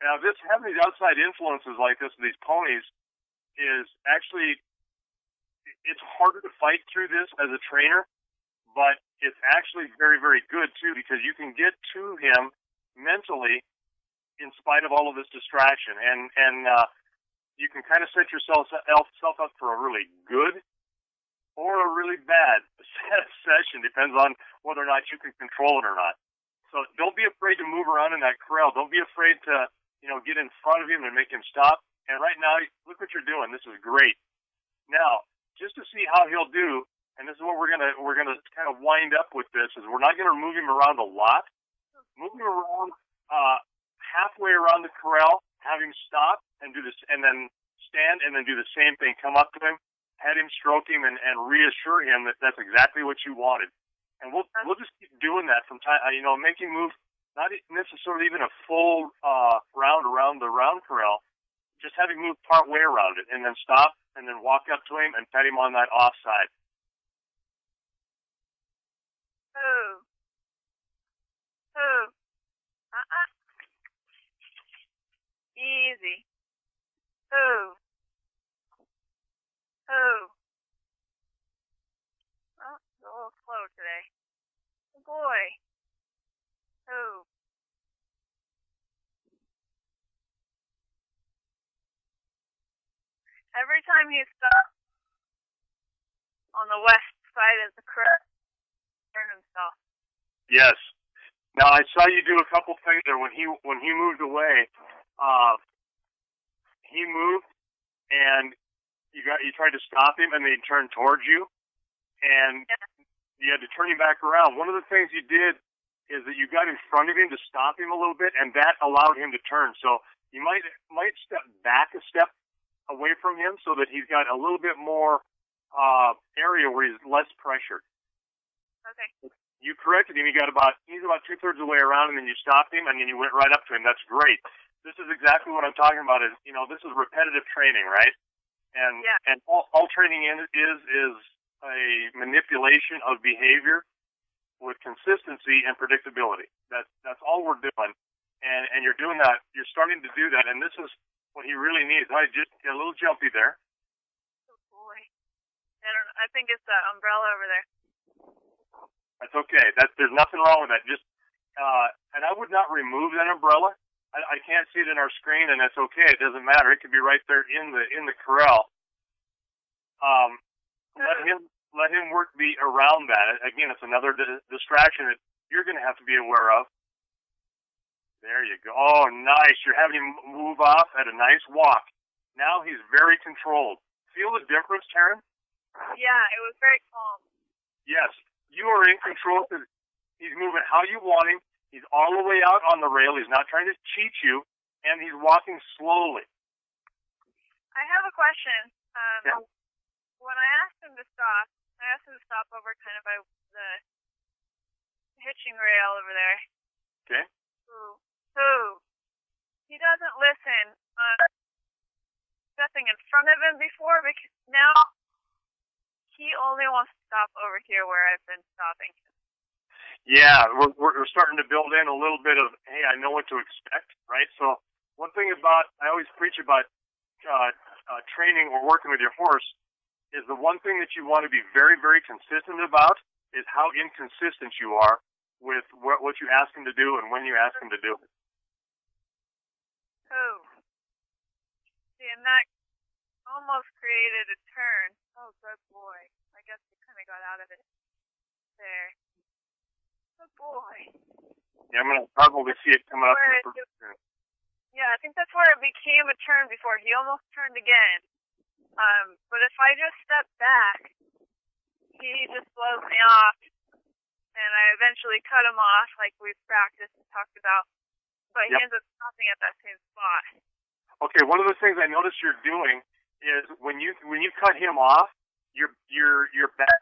[SPEAKER 1] Now, having these outside influences like this, these ponies, is actually, it's harder to fight through this as a trainer, but it's actually very, very good too, because you can get to him mentally in spite of all of this distraction, and you can kind of set yourself up for a really good or a really bad session, depends on whether or not you can control it or not. So don't be afraid to move around in that corral. Don't be afraid to get in front of him and make him stop. And right now, look what you're doing. This is great. Now, just to see how he'll do, and this is what we're gonna kind of wind up with this, is we're not gonna move him around a lot. Move him around halfway around the corral, have him stop and do this, and then stand and then do the same thing. Come up to him, pet him, stroke him, and reassure him that that's exactly what you wanted. And we'll just keep doing that from time. Making move. Not necessarily even a full round around the round corral, just having moved part way around it, and then stop, and then walk up to him and pet him on that offside.
[SPEAKER 2] Ooh. Easy. Ooh. Oh, it's a little slow today. Good boy. Oh. Every time he stops on the west side of the creek, turn himself.
[SPEAKER 1] Yes. Now I saw you do a couple things there when he moved away. Uh, he moved and you tried to stop him and then he turned towards you and
[SPEAKER 2] Yeah.
[SPEAKER 1] you had to turn him back around. One of the things you did is that you got in front of him to stop him a little bit, and that allowed him to turn. So you might step back a step away from him so that he's got a little bit more area where he's less pressured.
[SPEAKER 2] Okay.
[SPEAKER 1] You corrected him. He's about 2/3 of the way around, and then you stopped him, and then you went right up to him. That's great. This is exactly what I'm talking about. Is this is repetitive training, right? And
[SPEAKER 2] Yeah.
[SPEAKER 1] and all training is a manipulation of behavior with consistency and predictability. That's all we're doing, and you're doing that. You're starting to do that, and this is what he really needs. I just get a little jumpy there.
[SPEAKER 2] Oh boy. I think it's the umbrella over there.
[SPEAKER 1] That's okay. There's nothing wrong with that. Just and I would not remove that umbrella. I can't see it in our screen, and that's okay. It doesn't matter. It could be right there in the corral. Let him work around that. Again, it's another distraction that you're going to have to be aware of. There you go. Oh, nice. You're having him move off at a nice walk. Now he's very controlled. Feel the difference, Taryn?
[SPEAKER 2] Yeah, it was very calm.
[SPEAKER 1] Yes. You are in control. He's moving how you want him. He's all the way out on the rail. He's not trying to cheat you, and he's walking slowly.
[SPEAKER 2] I have a question.
[SPEAKER 1] Yeah.
[SPEAKER 2] When I asked him to stop, over kind of by the hitching rail over there.
[SPEAKER 1] Okay.
[SPEAKER 2] Who? He doesn't listen. Stepping in front of him before, because now he only wants to stop over here where I've been stopping.
[SPEAKER 1] Yeah, we're starting to build in a little bit of, hey, I know what to expect, right? So one thing I always preach about training or working with your horse is the one thing that you want to be very, very consistent about is how inconsistent you are with what you ask him to do and when you ask him to do it.
[SPEAKER 2] Oh. See, and that almost created a turn. Oh, good boy. I guess we kind of got out of it there. Good boy.
[SPEAKER 1] Yeah, I'm going to probably see it coming up.
[SPEAKER 2] Yeah, I think that's where it became a turn before. He almost turned again. But if I just step back, he just blows me off. And I eventually cut him off like we've practiced and talked about. But he ends up stopping at that same spot.
[SPEAKER 1] Okay, one of the things I noticed you're doing is when you cut him off, you're back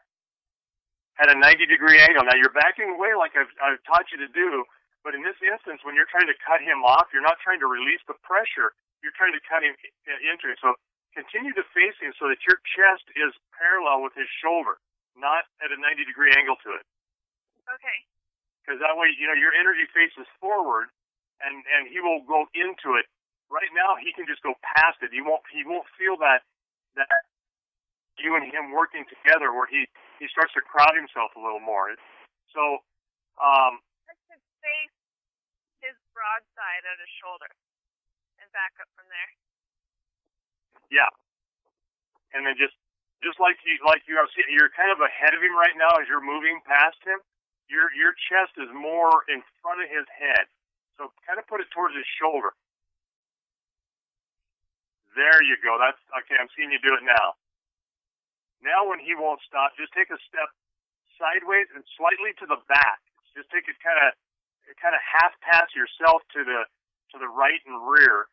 [SPEAKER 1] at a 90-degree angle. Now you're backing away like I've taught you to do, but in this instance, when you're trying to cut him off, you're not trying to release the pressure. You're trying to cut him into it. So continue to face him so that your chest is parallel with his shoulder, not at a 90-degree angle to it.
[SPEAKER 2] Okay.
[SPEAKER 1] Because that way, your energy faces forward, and he will go into it. Right now, he can just go past it. He won't feel that you and him working together where he starts to crowd himself a little more. So,
[SPEAKER 2] I should face his broadside at his shoulder and back up from there.
[SPEAKER 1] Yeah. And then just like you are, you're kind of ahead of him right now as you're moving past him. Your chest is more in front of his head. So kind of put it towards his shoulder. There you go. That's okay. I'm seeing you do it now. Now when he won't stop, just take a step sideways and slightly to the back. Just take it kind of half pass yourself to the right and rear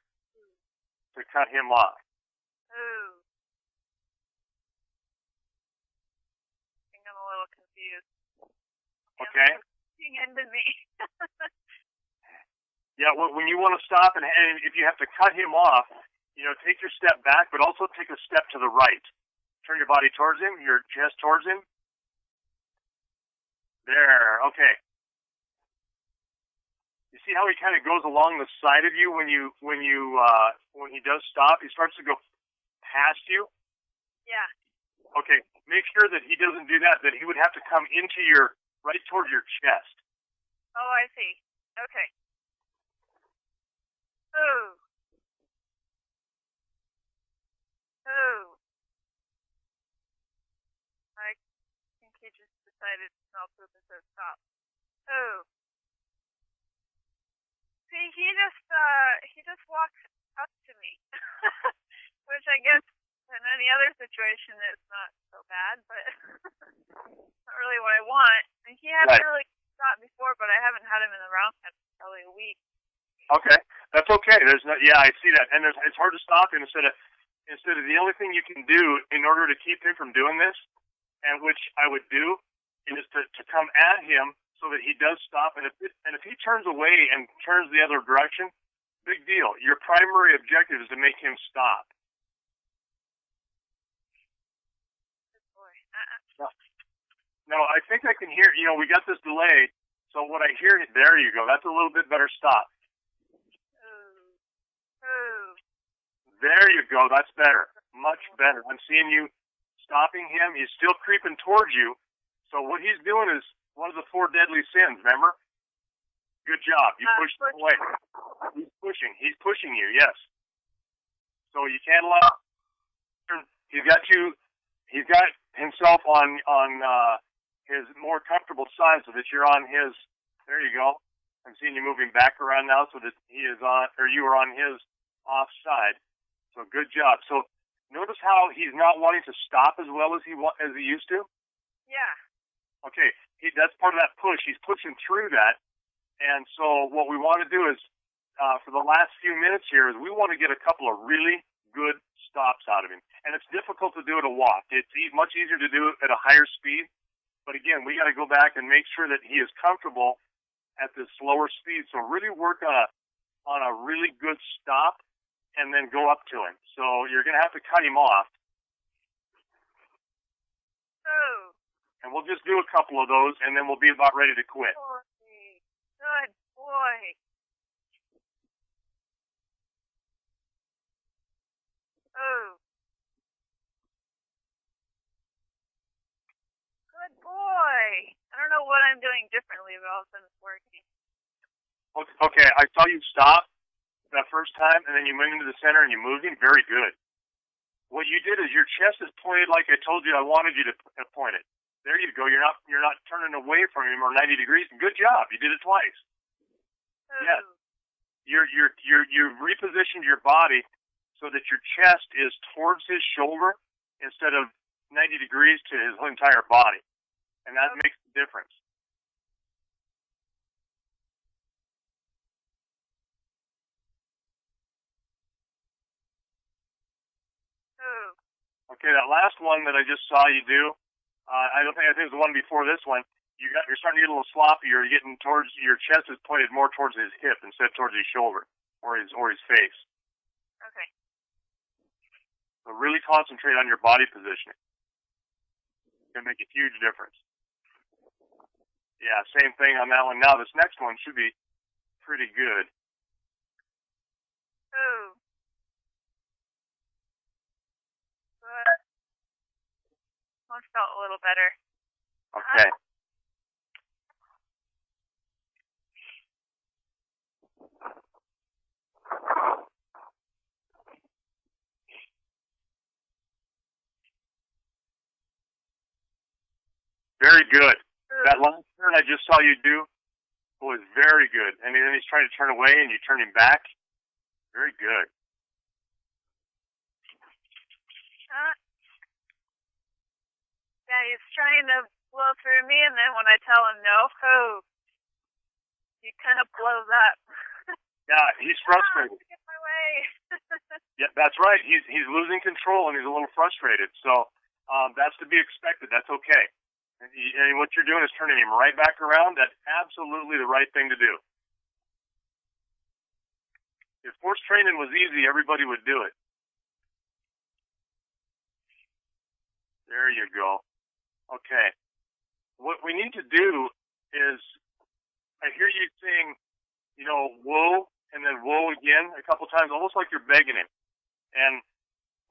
[SPEAKER 1] to cut him off.
[SPEAKER 2] Ooh. I think I'm a little confused.
[SPEAKER 1] Okay.
[SPEAKER 2] Into me.
[SPEAKER 1] Yeah, when you want to stop and if you have to cut him off, take your step back, but also take a step to the right. Turn your body towards him, your chest towards him. There, okay. You see how he kind of goes along the side of you when he does stop? He starts to go past you.
[SPEAKER 2] Yeah.
[SPEAKER 1] Okay, make sure that he doesn't do that. That he would have to come into right toward your chest.
[SPEAKER 2] Oh, I see. Okay. Ooh. I think he just decided to smell poop and said stop. Oh. See, he just walks up to me, which I guess in any other situation is not so bad, but not really what I want. And he hasn't really stopped before, but I haven't had him in the round pen for probably a week.
[SPEAKER 1] Okay, that's okay. There's no, yeah, I see that, and it's hard to stop him. Instead of the only thing you can do in order to keep him from doing this, and which I would do, is to come at him so that he does stop. And if he turns away and turns the other direction, big deal. Your primary objective is to make him stop.
[SPEAKER 2] Good boy.
[SPEAKER 1] No, I think I can hear. We got this delay, so what I hear, there you go. That's a little bit better. Stop. There you go. That's better. Much better. I'm seeing you stopping him. He's still creeping towards you. So what he's doing is one of the 4 deadly sins, remember? Good job. You pushed him away. He's pushing. He's pushing you, yes. So you can't allow. He's got himself on his more comfortable side so that you're on his. There you go. I'm seeing you moving back around now so that he is on, or you are on his off side. So good job. So notice how he's not wanting to stop as well as he used to?
[SPEAKER 2] Yeah.
[SPEAKER 1] Okay, that's part of that push. He's pushing through that. And so what we want to do is, for the last few minutes here, is we want to get a couple of really good stops out of him. And it's difficult to do at a walk. It's much easier to do it at a higher speed. But again, we got to go back and make sure that he is comfortable at this slower speed. So really work on a really good stop and then go up to him. So you're going to have to cut him off.
[SPEAKER 2] Oh.
[SPEAKER 1] And we'll just do a couple of those, and then we'll be about ready to quit.
[SPEAKER 2] Good boy. Oh. Good boy. I don't know what I'm doing differently, but all of a sudden it's working.
[SPEAKER 1] Okay, I saw you stop that first time, and then you went into the center and you moved him. Very good. What you did is your chest is pointed like I told you I wanted you to point it. There you go. You're not turning away from him or 90 degrees. Good job. You did it twice.
[SPEAKER 2] Oh.
[SPEAKER 1] Yes. You've repositioned your body so that your chest is towards his shoulder instead of 90 degrees to his entire body, and that makes a difference.
[SPEAKER 2] Oh.
[SPEAKER 1] Okay, that last one that I just saw you do, I think it was the one before this one. You're starting to get a little sloppy. You're getting towards your chest is pointed more towards his hip instead of towards his shoulder or his face.
[SPEAKER 2] Okay.
[SPEAKER 1] So really concentrate on your body positioning. It's gonna make a huge difference. Yeah, same thing on that one. Now this next one should be pretty good.
[SPEAKER 2] Oh. Good. One felt a little better.
[SPEAKER 1] Okay. Very good. That last turn I just saw you do was very good. And then he's trying to turn away and you turn him back. Very good.
[SPEAKER 2] Yeah, he's trying to blow through me, and then when I tell him no, he kind of blows up.
[SPEAKER 1] Yeah, he's frustrated.
[SPEAKER 2] Get my way.
[SPEAKER 1] Yeah, that's right. He's losing control and he's a little frustrated. So that's to be expected. That's okay. And what you're doing is turning him right back around. That's absolutely the right thing to do. If force training was easy, everybody would do it. There you go. Okay. What we need to do is, I hear you saying, whoa, and then whoa again a couple times, almost like you're begging him. And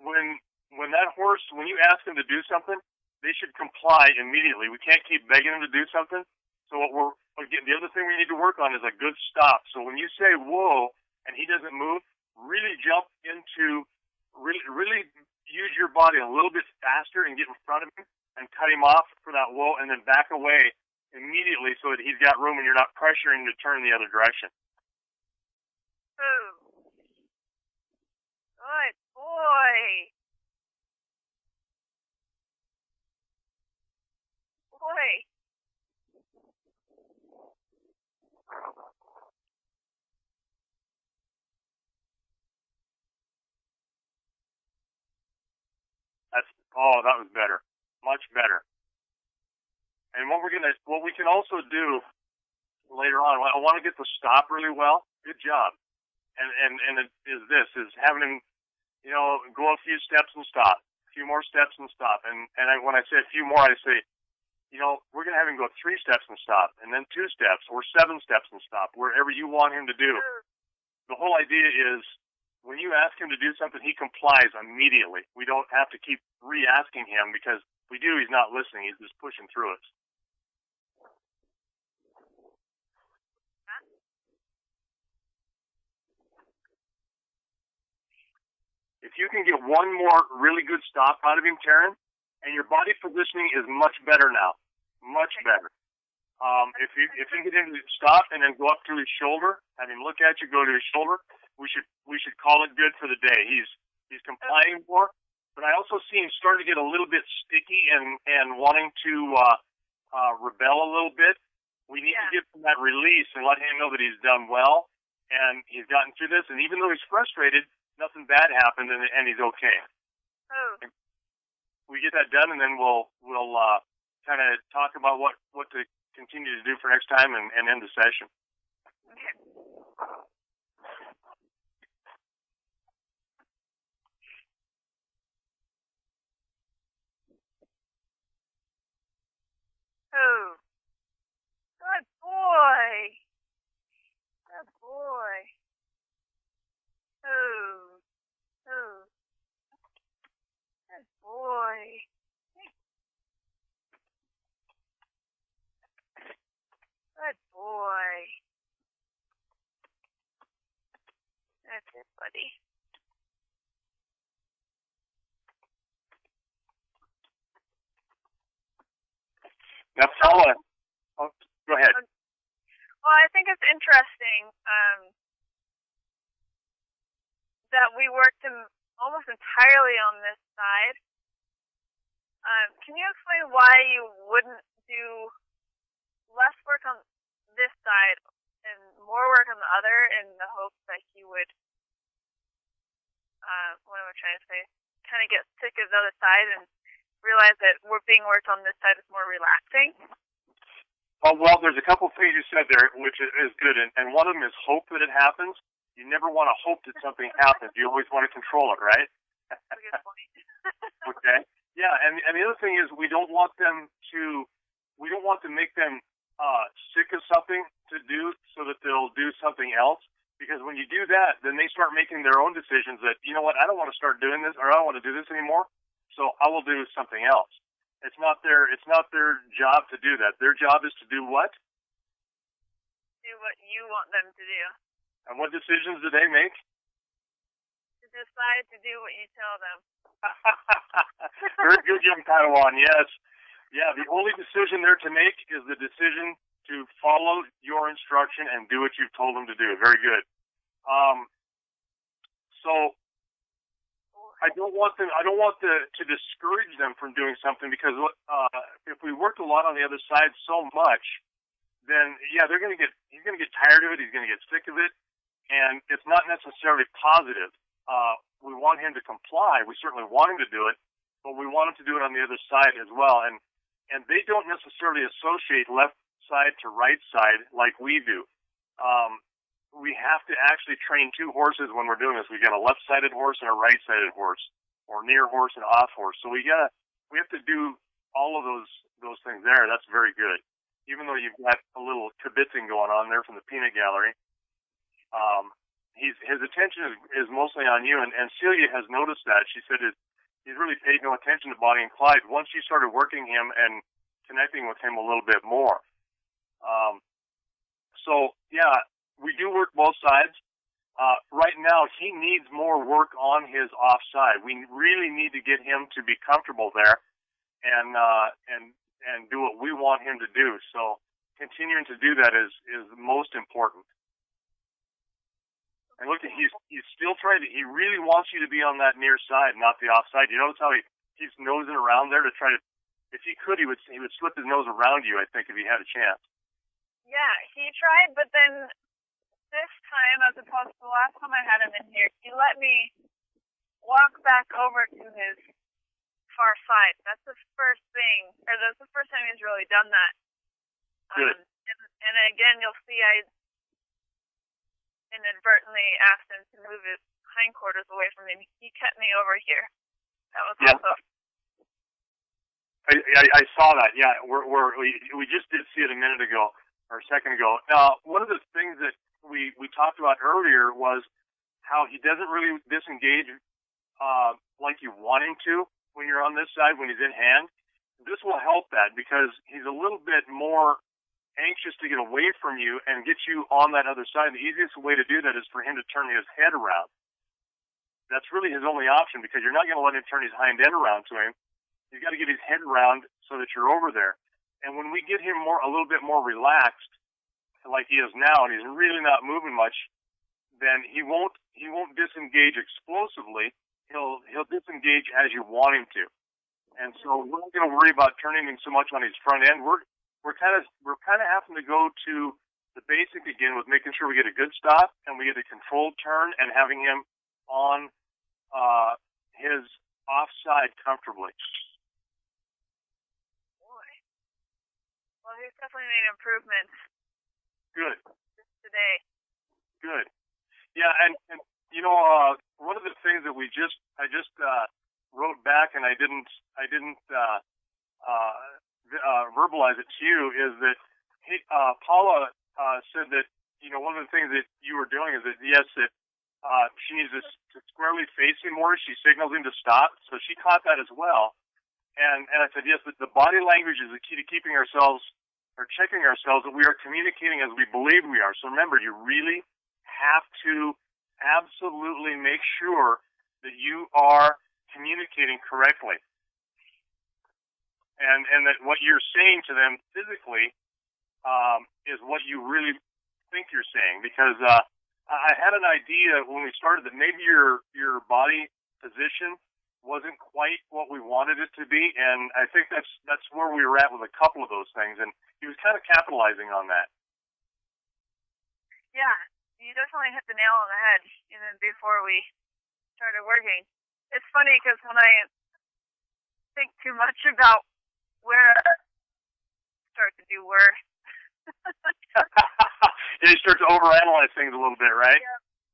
[SPEAKER 1] when that horse, when you ask him to do something, they should comply immediately. We can't keep begging them to do something. So the other thing we need to work on is a good stop. So when you say whoa and he doesn't move, really jump into, really use your body a little bit faster and get in front of him and cut him off for that whoa, and then back away immediately so that he's got room and you're not pressuring him to turn the other direction.
[SPEAKER 2] Oh. Good boy. Boy.
[SPEAKER 1] That was better. Much better. And what we can also do later on, I want to get the stop really well. Good job. And it is having him, go a few steps and stop, a few more steps and stop. And when I say a few more, I say, we're going to have him go 3 steps and stop, and then 2 steps, or 7 steps and stop, wherever you want him to do. The whole idea is when you ask him to do something, he complies immediately. We don't have to keep re-asking him because if we do, he's not listening. He's just pushing through us. If you can get one more really good stop out of him, Taryn, and your body positioning is much better now. Much better. If you get him to stop and then go up to his shoulder, have him look at you, go to his shoulder, we should call it good for the day. He's complying more, but I also see him starting to get a little bit sticky and wanting to rebel a little bit. We need to give him that release and let him know that he's done well and he's gotten through this. And even though he's frustrated, nothing bad happened and he's okay.
[SPEAKER 2] Oh.
[SPEAKER 1] We get that done, and then we'll kind of talk about what to continue to do for next time and end the session.
[SPEAKER 2] Okay. Oh. Good boy. Good boy. Oh. Oh. Good boy. Good boy. That's it, buddy.
[SPEAKER 1] Now, Paula, go ahead.
[SPEAKER 2] Well, I think it's interesting that we worked him almost entirely on this side. Can you explain why you wouldn't do less work on this side and more work on the other in the hope that he would, what am I trying to say, kind of get sick of the other side and realize that we're being worked on this side is more relaxing?
[SPEAKER 1] Well, there's a couple of things you said there, which is good, and one of them is hope that it happens. You never want to hope that something happens. You always want to control it, right?
[SPEAKER 2] That's a good point.
[SPEAKER 1] Okay. Yeah, and the other thing is we don't want to make them sick of something to do so that they'll do something else. Because when you do that, then they start making their own decisions that, you know what, I don't want to start doing this, or I don't want to do this anymore, so I will do something else. It's not their job to do that. Their job is to do what?
[SPEAKER 2] Do what you want them to do.
[SPEAKER 1] And what decisions do they make?
[SPEAKER 2] To decide to do what you tell them.
[SPEAKER 1] Very good, young Padawan, yes. Yeah, the only decision they're to make is the decision to follow your instruction and do what you've told them to do. Very good. So I don't want to discourage them from doing something, because if we worked a lot on the other side so much, then he's going to get tired of it. He's going to get sick of it, and it's not necessarily positive. We want him to comply. We certainly want him to do it, but we want him to do it on the other side as well. And they don't necessarily associate left side to right side like we do. We have to actually train 2 horses when we're doing this. We got a left-sided horse and a right-sided horse, or near horse and off horse. So we have to do all of those things there. That's very good. Even though you've got a little kibitzing going on there from the peanut gallery, his attention is mostly on you. And Celia has noticed that. She said he's really paid no attention to Bonnie and Clyde once you started working him and connecting with him a little bit more. So yeah, we do work both sides. Right now, he needs more work on his offside. We really need to get him to be comfortable there and do what we want him to do. So continuing to do that is most important. And look, he's still trying to. He really wants you to be on that near side, not the offside. You notice how he's nosing around there to try to. If he could, he would slip his nose around you. I think if he had a chance.
[SPEAKER 2] Yeah, he tried, but then this time, as opposed to the last time I had him in here, he let me walk back over to his far side. That's the first thing, or that's the first time he's really done that.
[SPEAKER 1] Good.
[SPEAKER 2] And again, you'll see I inadvertently asked him to move his hindquarters away from me. He kept me over here. That was also.
[SPEAKER 1] I saw that. Yeah, we just did see it a minute ago or a second ago. Now, one of the things that we talked about earlier was how he doesn't really disengage like you want him to when you're on this side when he's in hand. This will help that because he's a little bit more anxious to get away from you and get you on that other side. The easiest way to do that is for him to turn his head around. That's really his only option because you're not going to let him turn his hind end around to him. You've got to get his head around so that you're over there. And when we get him a little bit more relaxed, like he is now, and he's really not moving much, then he won't disengage explosively. He'll disengage as you want him to. And so we're not going to worry about turning him so much on his front end. We're kind of having to go to the basic again with making sure we get a good stop and we get a controlled turn and having him on his offside comfortably.
[SPEAKER 2] Boy. Well, he's definitely made improvements.
[SPEAKER 1] Good.
[SPEAKER 2] Today.
[SPEAKER 1] Good. Yeah, and you know, one of the things that I just wrote back and I didn't verbalize it to you is that Paula said that, you know, one of the things that you were doing is that, yes, that she needs to squarely face him more. She signals him to stop. So she caught that as well. And I said, yes, the body language is the key to keeping ourselves or checking ourselves that we are communicating as we believe we are. So remember, you really have to absolutely make sure that you are communicating correctly. And that what you're saying to them physically is what you really think you're saying. Because I had an idea when we started that maybe your body position wasn't quite what we wanted it to be, and I think that's where we were at with a couple of those things, and he was kind of capitalizing on that.
[SPEAKER 2] Yeah, you definitely hit the nail on the head even before we started working. It's funny because when I think too much about where start to do work.
[SPEAKER 1] You start to overanalyze things a little bit, right?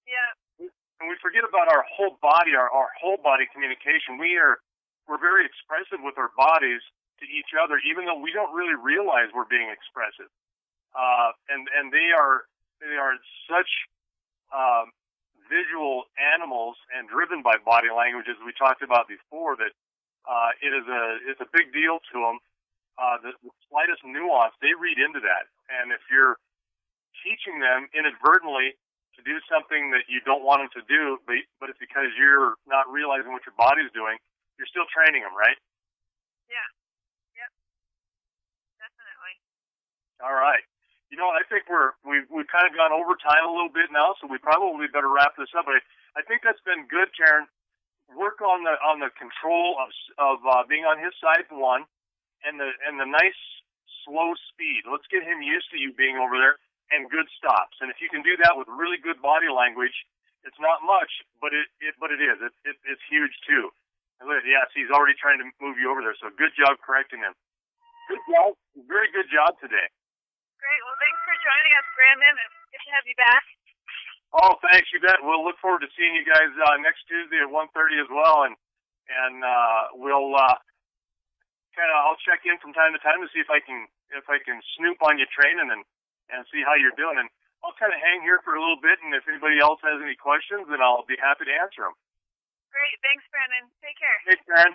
[SPEAKER 2] Yeah.
[SPEAKER 1] And we forget about our whole body, our whole body communication. We're very expressive with our bodies to each other, even though we don't really realize we're being expressive. And they are such visual animals and driven by body language, as we talked about before, that it's a big deal to them. The slightest nuance, they read into that. And if you're teaching them inadvertently to do something that you don't want them to do, but it's because you're not realizing what your body's doing, you're still training them, right?
[SPEAKER 2] Yeah. Yep. Definitely.
[SPEAKER 1] All right. You know, I think we've kind of gone over time a little bit now, so we probably better wrap this up. But I think that's been good, Taryn. Work on the control of being on his side, one, and the nice slow speed. Let's get him used to you being over there, and good stops. And if you can do that with really good body language, it's not much, but it is. It's huge too. And look, yes, he's already trying to move you over there. So good job correcting him. Good job. Very good job today.
[SPEAKER 2] Great. Well, thanks for joining us, Brandon. It's good to have you back.
[SPEAKER 1] Oh, thanks. You bet. We'll look forward to seeing you guys next Tuesday at 1:30 as well, and we'll I'll check in from time to time to see if I can snoop on you training and see how you're doing. And I'll kind of hang here for a little bit, and if anybody else has any questions, then I'll be happy to answer them.
[SPEAKER 2] Great. Thanks, Brandon. Take care.
[SPEAKER 1] Thanks, Karen.